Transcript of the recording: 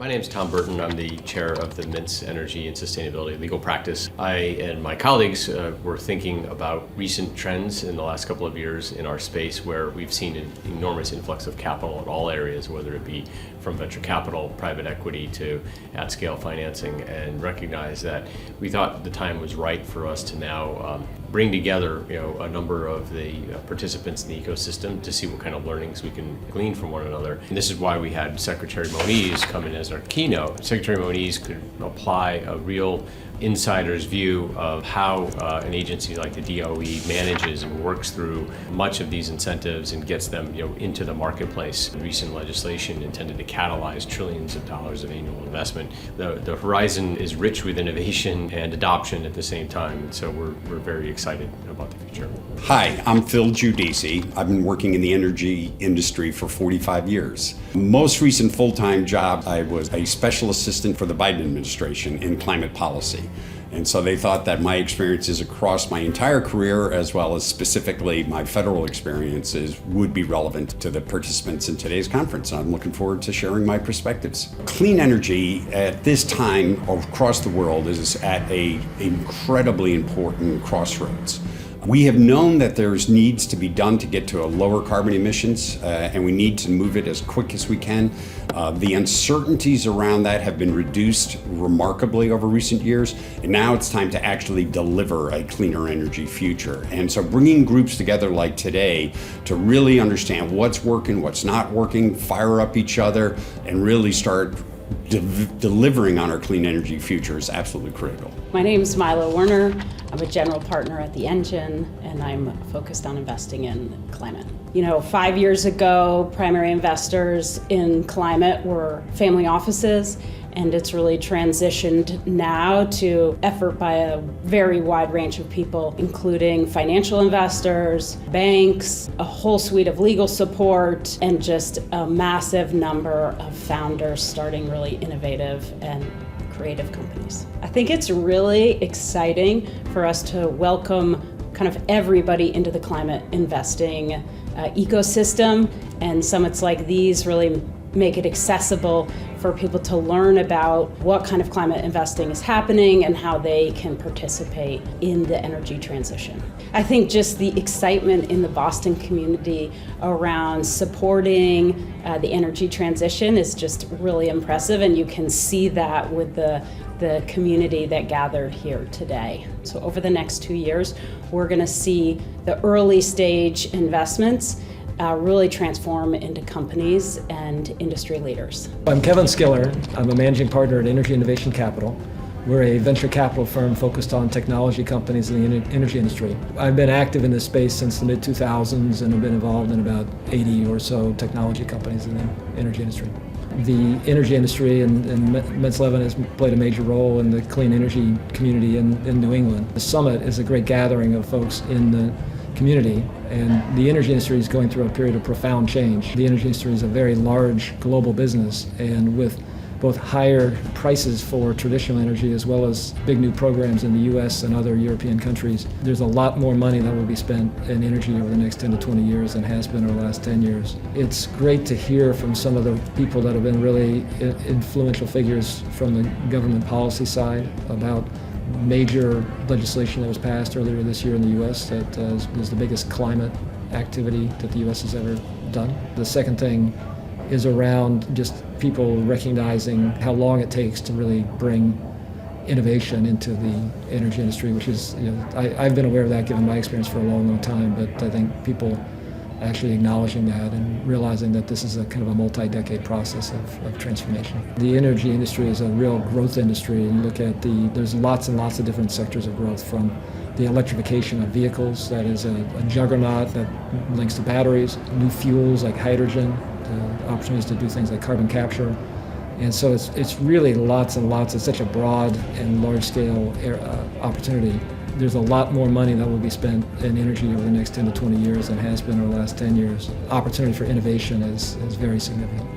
My name is Tom Burton. I'm the chair of the Mintz Energy and Sustainability Legal Practice. I and my colleagues were thinking about recent trends in the last couple of years in our space where we've seen an enormous influx of capital in all areas, whether it be from venture capital, private equity to at-scale financing, and recognize that we thought the time was right for us to now bring together a number of the participants in the ecosystem to see what kind of learnings we can glean from one another. And this is why we had Secretary Moniz come in as our keynote. Secretary Moniz could apply a real insider's view of how an agency like the DOE manages and works through much of these incentives and gets them into the marketplace. Recent legislation intended to catalyze trillions of dollars of annual investment. The horizon is rich with innovation and adoption at the same time, and so we're very excited about the future. Hi, I'm Phil Giudice. I've been working in the energy industry for 45 years. Most recent full-time job, I was a special assistant for the Biden administration in climate policy. And so they thought that my experiences across my entire career, as well as specifically my federal experiences, would be relevant to the participants in today's conference. I'm looking forward to sharing my perspectives. Clean energy at this time across the world is at an incredibly important crossroads. We have known that there's needs to be done to get to a lower carbon emissions, and we need to move it as quick as we can. The uncertainties around that have been reduced remarkably over recent years, and now it's time to actually deliver a cleaner energy future. And so bringing groups together like today to really understand what's working, what's not working, fire up each other, and really start delivering on our clean energy future is absolutely critical. My name is Milo Werner. I'm a general partner at the Engine, and I'm focused on investing in climate. 5 years ago, primary investors in climate were family offices, and it's really transitioned now to effort by a very wide range of people, including financial investors, banks, a whole suite of legal support, and just a massive number of founders starting really innovative and creative companies. I think it's really exciting for us to welcome kind of everybody into the climate investing ecosystem, and summits like these really make it accessible for people to learn about what kind of climate investing is happening and how they can participate in the energy transition. I think just the excitement in the Boston community around supporting the energy transition is just really impressive, and you can see that with the community that gathered here today. So over the next 2 years, we're going to see the early stage investments really transform into companies and industry leaders. I'm Kevin Skiller. I'm a managing partner at Energy Innovation Capital. We're a venture capital firm focused on technology companies in the energy industry. I've been active in this space since the mid-2000s and have been involved in about 80 or so technology companies in the energy industry. The energy industry and Mintz Levin has played a major role in the clean energy community in New England. The summit is a great gathering of folks in the community, and the energy industry is going through a period of profound change. The energy industry is a very large global business, and with both higher prices for traditional energy as well as big new programs in the US and other European countries, there's a lot more money that will be spent in energy over the next 10 to 20 years than has been over the last 10 years. It's great to hear from some of the people that have been really influential figures from the government policy side about major legislation that was passed earlier this year in the U.S. that is the biggest climate activity that the U.S. has ever done. The second thing is around just people recognizing how long it takes to really bring innovation into the energy industry, which is, I've been aware of that given my experience for a long, long time, but I think people actually acknowledging that and realizing that this is a kind of a multi-decade process of transformation. The energy industry is a real growth industry, and look at there's lots and lots of different sectors of growth, from the electrification of vehicles, that is a juggernaut that links to batteries, new fuels like hydrogen, opportunities to do things like carbon capture. And so it's really lots and lots. It's such a broad and large-scale opportunity. There's a lot more money that will be spent in energy over the next 10 to 20 years than has been over the last 10 years. Opportunity for innovation is very significant.